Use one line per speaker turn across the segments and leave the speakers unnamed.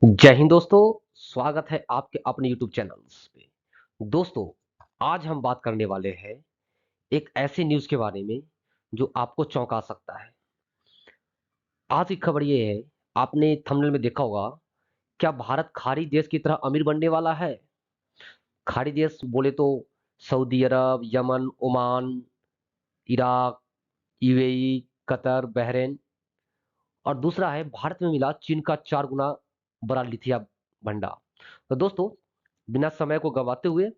जय हिंद दोस्तों। स्वागत है आपके अपने YouTube चैनल्स पे। दोस्तों, आज हम बात करने वाले हैं एक ऐसे न्यूज़ के बारे में जो आपको चौंका सकता है। आज की खबर ये है, आपने थंबनेल में देखा होगा, क्या भारत खाड़ी देश की तरह अमीर बनने वाला है? खाड़ी देश बोले तो सऊदी अरब, Yemen, Oman, Iraq, UAE, Qatar, Bahrain और दूसरा है भारत में मिला चीन का 4 गुना बड़ा लिथियम भंडार। तो दोस्तों, बिना समय को गंवाते हुए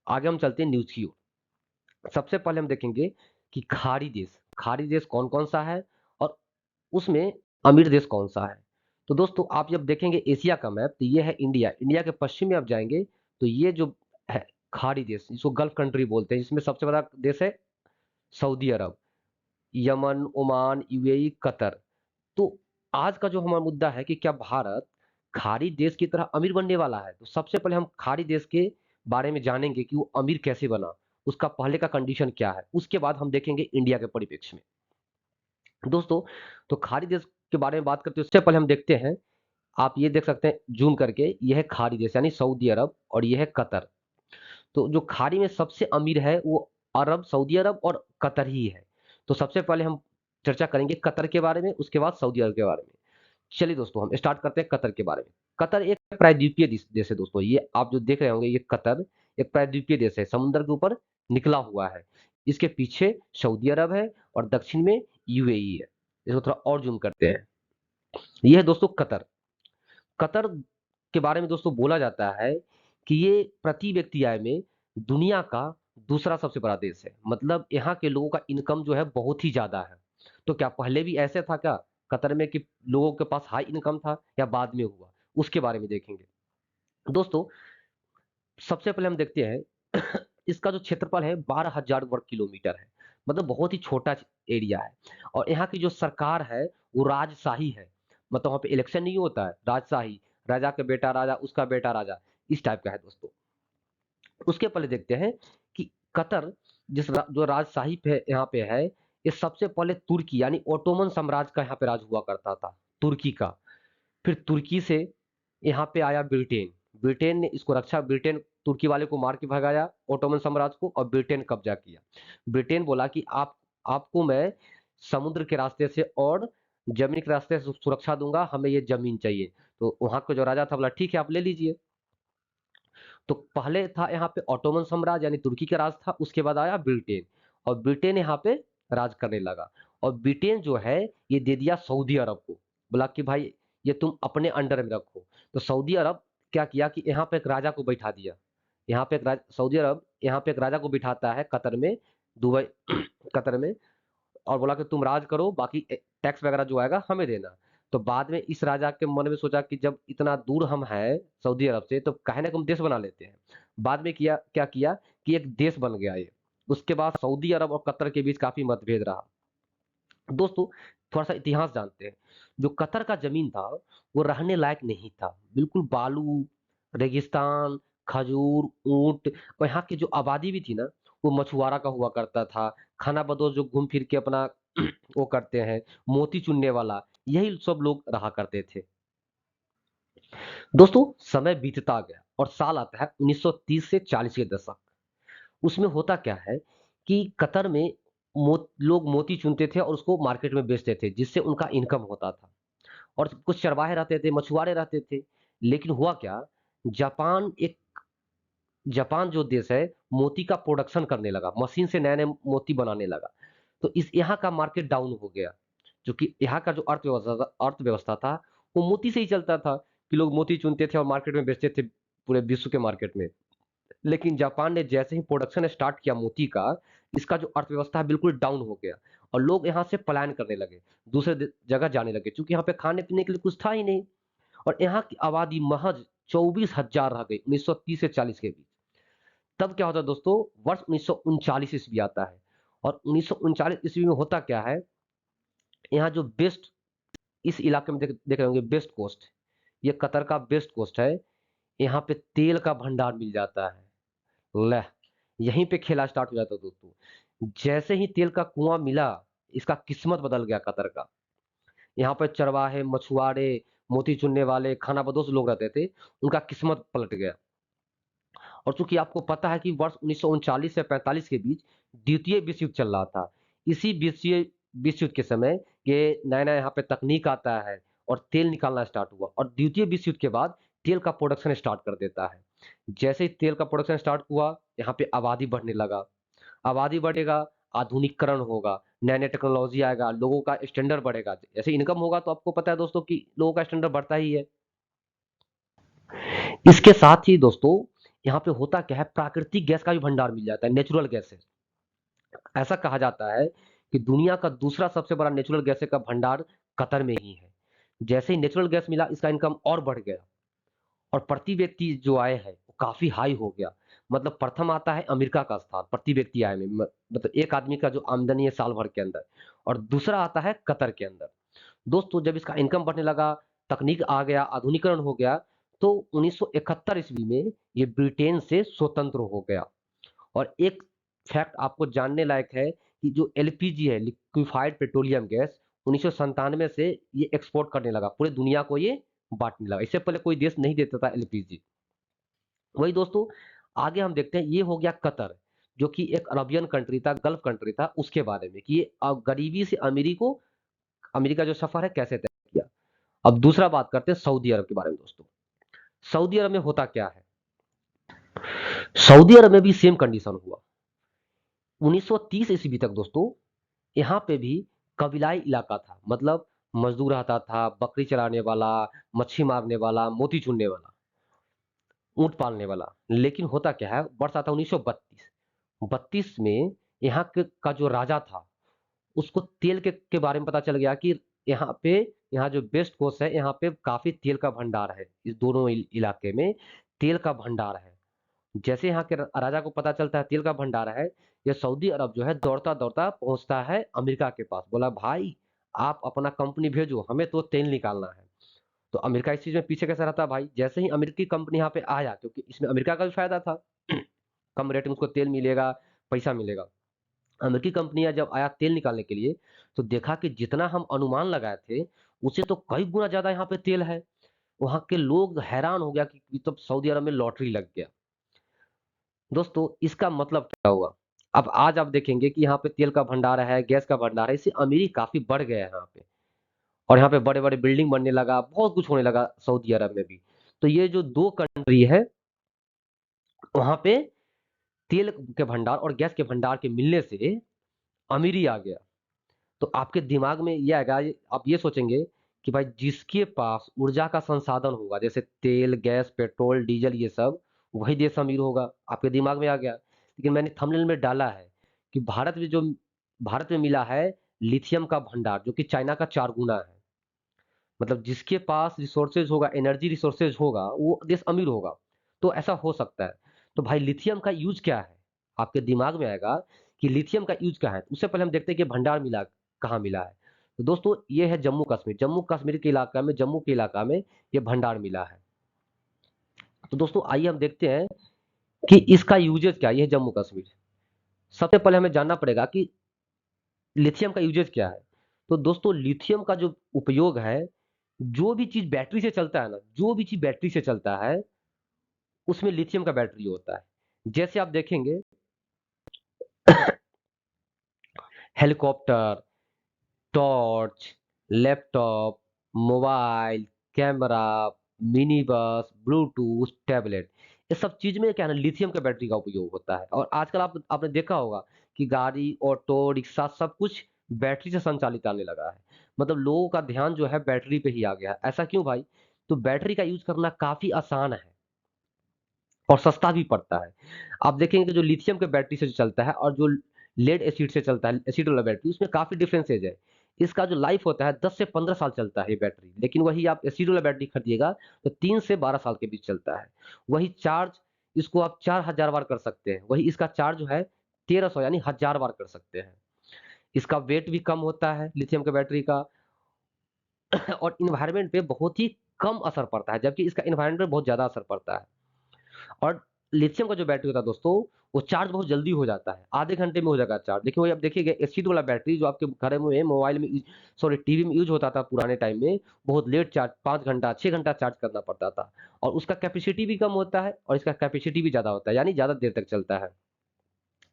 आगे हम चलते हैं न्यूज़ की ओर। सबसे पहले हम देखेंगे कि खाड़ी देश कौन-कौन सा है और उसमें अमीर देश कौन सा है। तो दोस्तों, आप जब देखेंगे एशिया का मैप, तो ये है इंडिया। इंडिया के पश्चिम में आप जाएँगे तो ये जो है खाड़ी देश, इसको गल्फ कंट्री बोलते हैं। इसमें सबसे बड़ा देश है सऊदी अरब, यमन, ओमान, यूएई, कतर। तो आज का जो हमारा मुद्दा है कि क्या भारत खाड़ी देश की तरह अमीर बनने वाला है? तो सबसे पहले हम खाड़ी देश के बारे में जानेंगे कि वो अमीर कैसे बना, उसका पहले का कंडीशन क्या है। उसके बाद हम देखेंगे इंडिया के परिप्रेक्ष्य में। दोस्तों, तो खाड़ी देश के बारे में बात करते हैं उससे पहले हम देखते हैं, आप ये देख सकते हैं जूम करके, ये है खाड़ी देश यानी सऊदी अरब और ये है कतर। तो जो खाड़ी में सबसे अमीर है वो सऊदी अरब और कतर ही है। तो सबसे पहले हम चर्चा करेंगे कतर के बारे में, उसके बाद सऊदी अरब के बारे में। चलिए दोस्तों, हम स्टार्ट करते हैं कतर के बारे में। कतर एक प्रायद्वीपीय देश है दोस्तों। ये आप जो देख रहे होंगे, ये कतर एक प्रायद्वीपीय देश है, समुद्र के ऊपर निकला हुआ है। इसके पीछे सऊदी अरब है और दक्षिण में यूएई है। इसको थोड़ा और जूम करते हैं। ये है दोस्तों कतर। कतर के बारे में दोस्तों बोला जाता है कि ये प्रति व्यक्ति आय में दुनिया का दूसरा सबसे बड़ा देश है। मतलब यहाँ के लोगों का इनकम जो है बहुत ही ज्यादा है। तो क्या पहले भी ऐसे था क्या कतर में कि लोगों के पास हाई इनकम था या बाद में हुआ, उसके बारे में देखेंगे। दोस्तों, सबसे पहले हम देखते हैं इसका जो क्षेत्रफल है 12,000 वर्ग किलोमीटर है। मतलब बहुत ही छोटा एरिया है। और यहाँ की जो सरकार है वो राजशाही है। मतलब वहाँ पे इलेक्शन नहीं होता है, राजशाही। राजा का बेटा राजा, उसका बेटा राजा, इस टाइप का है दोस्तों। उसके पहले देखते हैं कि कतर जो राजशाही पे यहाँ पे है, ये सबसे पहले तुर्की यानी ओटोमन साम्राज्य का यहाँ पे राज हुआ करता था, तुर्की का। फिर तुर्की से यहाँ पे आया ब्रिटेन। ब्रिटेन ने इसको रक्षा, ब्रिटेन तुर्की वाले को मार के भगाया ओटोमन साम्राज्य को, और ब्रिटेन कब्जा किया। ब्रिटेन बोला कि आपको मैं समुद्र के रास्ते से और जमीन के रास्ते से सुरक्षा दूंगा, हमें ये जमीन चाहिए। तो वहां का जो राजा था बोला ठीक है, आप ले लीजिए। तो पहले था यहाँ पे ओटोमन साम्राज्य यानी तुर्की का राज था, उसके बाद आया ब्रिटेन। और ब्रिटेन यहाँ पे राज करने लगा। और ब्रिटेन जो है ये दे दिया सऊदी अरब को, बोला कि भाई ये तुम अपने अंडर में रखो। तो सऊदी अरब क्या किया कि यहाँ पे एक राजा को बैठा दिया। यहाँ पे सऊदी अरब यहाँ पे एक राजा को बिठाता है कतर में, दुबई कतर में, और बोला कि तुम राज करो, बाकी टैक्स वगैरह जो आएगा हमें देना। तो बाद में इस राजा के मन में सोचा कि जब इतना दूर हम हैं सऊदी अरब से, तो काहे ना हम देश बना लेते हैं। बाद में किया क्या किया कि एक देश बन गया ये। उसके बाद सऊदी अरब और कतर के बीच काफी मतभेद रहा। दोस्तों, थोड़ा सा इतिहास जानते हैं। जो कतर का जमीन था वो रहने लायक नहीं था, बिल्कुल बालू, रेगिस्तान, खजूर, ऊंट। और यहाँ की जो आबादी भी थी ना, वो मछुआरा का हुआ करता था। खाना बदोश जो घूम फिर के अपना वो करते हैं, मोती चुनने वाला, यही सब लोग रहा करते थे। दोस्तों, समय बीतता गया और साल आता है 1930 से 40 के दशक। उसमें होता क्या है कि कतर में लोग मोती चुनते थे और उसको मार्केट में बेचते थे, जिससे उनका इनकम होता था। और कुछ चरवाहे रहते थे, मछुआरे रहते थे। लेकिन हुआ क्या, जापान एक जापान जो देश है मोती का प्रोडक्शन करने लगा, मशीन से नए नए मोती बनाने लगा। तो इस यहाँ का मार्केट डाउन हो गया। जो कि यहाँ का जो अर्थव्यवस्था था वो मोती से ही चलता था, कि लोग मोती चुनते थे और मार्केट में बेचते थे, पूरे विश्व के मार्केट में। लेकिन जापान ने जैसे ही प्रोडक्शन स्टार्ट किया मोती का, इसका जो अर्थव्यवस्था है बिल्कुल डाउन हो गया। और लोग यहाँ से पलायन करने लगे, दूसरे जगह जाने लगे, क्योंकि यहाँ पे खाने पीने के लिए कुछ था ही नहीं। और यहाँ की आबादी महज 24,000 रह गई 1930 से 40 के बीच। तब क्या होता है दोस्तों, वर्ष 1939 ईस्वी आता है। और 1939 ईस्वी में होता क्या है, यहाँ जो बेस्ट, इस इलाके में देख रहे होंगे बेस्ट कोस्ट, ये कतर का बेस्ट कोस्ट है। यहाँ पे तेल का भंडार मिल जाता है। ले, यहीं पे खेला स्टार्ट हो जाता है दोस्तों। जैसे ही तेल का कुआं मिला, इसका किस्मत बदल गया कतर का। यहाँ पर चरवाहे, मछुआरे, मोती चुनने वाले, खानाबदोश लोग रहते थे, उनका किस्मत पलट गया। और चूंकि आपको पता है कि वर्ष 1939 से 45 के बीच द्वितीय विश्व युद्ध चल रहा था। इसी विश्व युद्ध के समय ये नया नया यहाँ पे तकनीक आता है और तेल निकालना स्टार्ट हुआ, और द्वितीय विश्व युद्ध के बाद तेल का प्रोडक्शन स्टार्ट कर देता है। जैसे ही तेल का प्रोडक्शन स्टार्ट हुआ, यहाँ पे आबादी बढ़ने लगा। आबादी बढ़ेगा, आधुनिकीकरण होगा, नया नया टेक्नोलॉजी आएगा, लोगों का स्टैंडर्ड बढ़ेगा। जैसे इनकम होगा तो आपको पता है दोस्तों कि लोगों का स्टैंडर्ड बढ़ता ही है। इसके साथ ही दोस्तों यहाँ पे होता क्या है, प्राकृतिक गैस का भी भंडार मिल जाता है, नेचुरल गैसेस। ऐसा कहा जाता है कि दुनिया का दूसरा सबसे बड़ा नेचुरल गैस का भंडार कतर में ही है। जैसे ही नेचुरल गैस मिला, इसका इनकम और बढ़ गया, और प्रति व्यक्ति जो आय है वो काफी हाई हो गया। मतलब प्रथम आता है अमेरिका का स्थान प्रति व्यक्ति आय में, मतलब एक आदमी का जो आमदनी है साल भर के अंदर, और दूसरा आता है कतर के अंदर। दोस्तों जब इसका इनकम बढ़ने लगा, तकनीक आ गया, आधुनिकीकरण हो गया, तो 1971 ईस्वी में ये ब्रिटेन से स्वतंत्र हो गया। और एक फैक्ट आपको जानने लायक है कि जो एलपीजी है, लिक्विफाइड पेट्रोलियम गैस, 1997 से ये एक्सपोर्ट करने लगा, पूरे दुनिया को ये बांटने लगा। इससे पहले कोई देश नहीं देता था एलपीजी। वही दोस्तों, आगे हम देखते हैं, ये हो गया कतर, जो कि एक अरबियन कंट्री था, गल्फ कंट्री था, उसके बारे में कि ये गरीबी से अमीरी को, अमीरी का जो सफर है कैसे तय किया। अब दूसरा बात करते हैं सऊदी अरब के बारे में दोस्तों। सऊदी अरब में होता क्या है, सऊदी अरब में भी सेम कंडीशन हुआ। 1930 ईस्वी तक दोस्तों यहाँ पे भी कबीलाई इलाका था, मतलब मजदूर आता था, बकरी चराने वाला, मच्छी मारने वाला, मोती चुनने वाला, ऊंट पालने वाला। लेकिन होता क्या है, वर्ष आता 1932, 32 में यहाँ का जो राजा था, उसको तेल के बारे में पता चल गया कि यहाँ पे, यहाँ जो वेस्ट कोस्ट है, यहाँ पे काफी तेल का भंडार है, इस दोनों इलाके में तेल का भंडार है। जैसे यहाँ के राजा को पता चलता है तेल का भंडार है, ये सऊदी अरब जो है दौड़ता दौड़ता पहुंचता है अमेरिका के पास, बोला भाई आप अपना कंपनी भेजो, हमें तो तेल निकालना है। तो अमेरिका इस चीज में पीछे कैसे रहता भाई, जैसे ही अमेरिकी कंपनी यहाँ पे आया, क्योंकि इसमें अमेरिका का भी फायदा था, कम रेट में उसको तेल मिलेगा, पैसा मिलेगा। अमेरिकी कंपनियां जब आया तेल निकालने के लिए, तो देखा कि जितना हम अनुमान लगाए थे उससे तो कई गुना ज्यादा यहाँ पे तेल है। वहां के लोग हैरान हो गया कि तब सऊदी अरब में लॉटरी लग गया। दोस्तों इसका मतलब क्या हुआ, अब आज आप देखेंगे कि यहाँ पे तेल का भंडार है, गैस का भंडार है, इससे अमीरी काफी बढ़ गया है यहाँ पे। और यहाँ पे बड़े बड़े बिल्डिंग बनने लगा, बहुत कुछ होने लगा सऊदी अरब में भी। तो ये जो दो कंट्री है, वहां पे तेल के भंडार और गैस के भंडार के मिलने से अमीरी आ गया। तो आपके दिमाग में ये आएगा, आप ये सोचेंगे कि भाई जिसके पास ऊर्जा का संसाधन होगा, जैसे तेल, गैस, पेट्रोल, डीजल, ये सब, वही देश अमीर होगा। आपके दिमाग में आ गया। लेकिन मैंने थंबनेल में डाला है कि भारत में मिला है लिथियम का भंडार, जो कि चाइना का 4 गुना है। मतलब जिसके पास रिसोर्सेज होगा, एनर्जी रिसोर्सेज होगा, वो देश अमीर होगा। तो ऐसा हो सकता है। तो भाई लिथियम का यूज क्या है, आपके दिमाग में आएगा कि लिथियम का यूज क्या है। उससे पहले हम देखते हैं कि भंडार मिला कहाँ मिला है। तो दोस्तों ये है जम्मू कश्मीर, जम्मू कश्मीर के इलाका में, जम्मू के इलाका में ये भंडार मिला है। तो दोस्तों आइए हम देखते हैं कि इसका यूजेज क्या है। ये है जम्मू कश्मीर। सबसे पहले हमें जानना पड़ेगा कि लिथियम का यूजेज क्या है। तो दोस्तों लिथियम का जो उपयोग है, जो भी चीज बैटरी से चलता है ना, जो भी चीज बैटरी से चलता है, उसमें लिथियम का बैटरी होता है। जैसे आप देखेंगे helicopter, torch, laptop, mobile, camera, mini bus, Bluetooth, tablet, ये सब चीज में क्या है ना, लिथियम का बैटरी का उपयोग होता है। और आजकल आपने देखा होगा कि गाड़ी, ऑटो रिक्शा सब कुछ बैटरी से संचालित आने लगा है। मतलब लोगों का ध्यान जो है बैटरी पे ही आ गया है। ऐसा क्यों भाई, तो बैटरी का यूज करना काफी आसान है और सस्ता भी पड़ता है। आप देखेंगे कि जो लिथियम के बैटरी से जो चलता है और जो लेड एसिड से चलता है, एसिड वाला बैटरी, उसमें काफी डिफरेंसेज है। इसका जो लाइफ होता है 10 से 15 साल चलता है ये बैटरी, लेकिन वही आप एसिड वाला बैटरी खरीदिएगा तो 3 से 12 साल के बीच चलता है। वही चार्ज इसको आप 4000 बार कर सकते हैं, वही इसका चार्ज जो है 1300 यानी 1000 बार कर सकते हैं। इसका वेट भी कम होता है लिथियम के बैटरी का, और इन्वायरमेंट पे बहुत ही कम असर पड़ता है, जबकि इसका इन्वायरमेंट पे बहुत ज्यादा असर पड़ता है। और लिथियम का जो बैटरी होता है दोस्तों, वो चार्ज बहुत जल्दी हो जाता है, आधे घंटे में हो जाएगा चार्ज। लेकिन वही आप देखिएगा एसिड वाला बैटरी जो आपके घर में मोबाइल में सॉरी टीवी में यूज होता था पुराने टाइम में, बहुत लेट चार्ज, 5 घंटा 6 घंटा चार्ज करना पड़ता था। और उसका कैपेसिटी भी कम होता है और इसका कैपेसिटी भी ज्यादा होता है, यानी ज्यादा देर तक चलता है।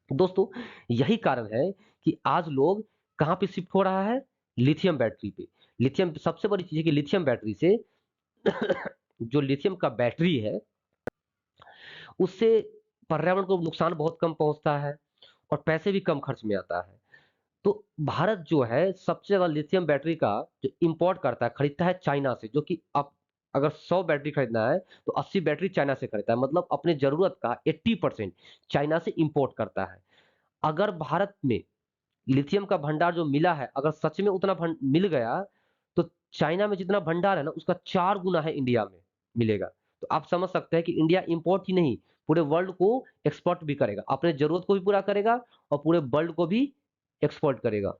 दोस्तों यही कारण है कि आज लोग कहाँ पे शिफ्ट हो रहा है, लिथियम बैटरी पे। लिथियम सबसे बड़ी चीज है कि लिथियम बैटरी से जो लिथियम का बैटरी है उससे पर्यावरण को नुकसान बहुत कम पहुंचता है और पैसे भी कम खर्च में आता है। तो भारत जो है सबसे ज्यादा लिथियम बैटरी का जो इंपोर्ट करता है, खरीदता है चाइना से, जो कि आप अगर 100 बैटरी खरीदना है तो 80 बैटरी चाइना से खरीदता है, मतलब अपने जरूरत का 80% चाइना से इंपोर्ट करता है। अगर भारत में लिथियम का भंडार जो मिला है, अगर सच में उतना मिल गया, तो चाइना में जितना भंडार है ना उसका 4 गुना है इंडिया में मिलेगा। तो आप समझ सकते हैं कि इंडिया इंपोर्ट ही नहीं, पूरे वर्ल्ड को एक्सपोर्ट भी करेगा, अपने जरूरत को भी पूरा करेगा और पूरे वर्ल्ड को भी एक्सपोर्ट करेगा।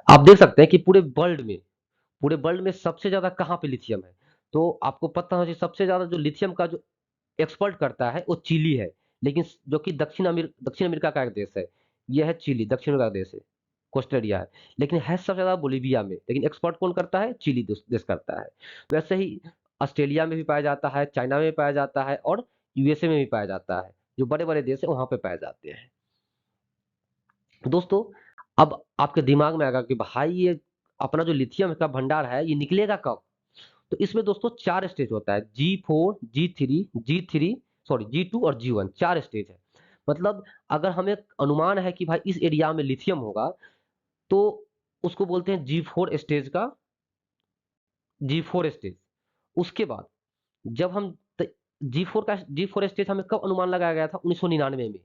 आप देख सकते हैं कि पूरे वर्ल्ड में सबसे ज्यादा कहाँ पे लिथियम है। तो आपको पता है कि सबसे ज्यादा जो लिथियम का जो एक्सपोर्ट करता है वो चिली है, लेकिन जो कि दक्षिण अमेरिका का एक देश है। यह है चिली, दक्षिण अमेरिका का देश है, कोस्टेरिया है। लेकिन है सबसे ज्यादा बोलीविया में, लेकिन एक्सपोर्ट कौन करता है, चिली देश करता है। वैसे ही ऑस्ट्रेलिया में भी पाया जाता है, चाइना में भी पाया जाता है और यूएसए में भी पाया जाता है। जो बड़े बड़े देश है वहां पे पाए जाते हैं। दोस्तों अब आपके दिमाग में आएगा कि भाई ये अपना जो लिथियम का भंडार है ये निकलेगा कब। तो इसमें दोस्तों 4 स्टेज होता है, G4 G3 G2 और G1, 4 स्टेज है। मतलब अगर हमें अनुमान है कि भाई इस एरिया में लिथियम होगा, तो उसको बोलते हैं G4 स्टेज। उसके बाद जब हम जी फोर स्टेज हमें कब अनुमान लगाया गया था, 1999 में।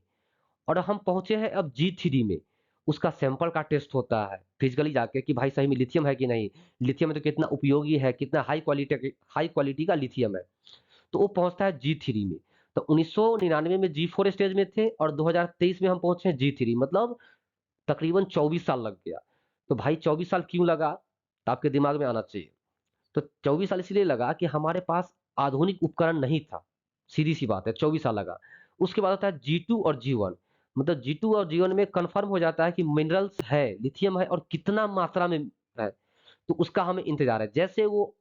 और हम पहुंचे हैं अब G3 में। उसका सैंपल का टेस्ट होता है फिजिकली जाके कि भाई सही में लिथियम है कि नहीं, लिथियम तो कितना उपयोगी है, कितना हाई क्वालिटी का लिथियम है। तो वो पहुंचता है G3 में। तो 1999 में G4 स्टेज में थे और 2023 में हम पहुंचे हैं G3, मतलब तकरीबन 24 साल लग गया। तो भाई 24 साल क्यों लगा, तो आपके दिमाग में आना चाहिए। तो 24 साल इसलिए लगा कि हमारे पास आधुनिक उपकरण नहीं था, सीधी सी बात है, 24 साल लगा। उसके बाद होता है G2 और G1। मतलब G2 और G1 में कंफर्म हो जाता है कि मिनरल्स है, लिथियम है और कितना मात्रा में है। तो उसका हमें इंतजार है। जैसे वो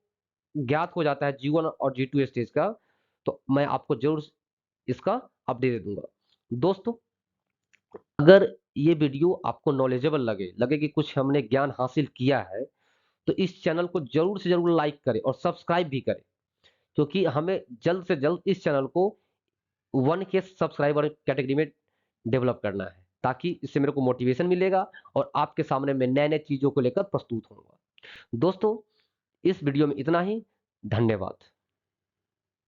ज्ञात हो जाता है G1 और G2 स्टेज का, तो मैं आपको जरूर इसका अपडेट दे दूंगा। दोस्तों अगर ये वीडियो आपको नॉलेजेबल लगे लगे कि कुछ हमने ज्ञान हासिल किया है, तो इस चैनल को जरूर से जरूर लाइक करें और सब्सक्राइब भी करें, क्योंकि हमें जल्द से जल्द इस चैनल को 1K सब्सक्राइबर कैटेगरी में डेवलप करना है, ताकि इससे मेरे को मोटिवेशन मिलेगा और आपके सामने मैं नए नए चीजों को लेकर प्रस्तुत होऊंगा। दोस्तों इस वीडियो में इतना ही। धन्यवाद।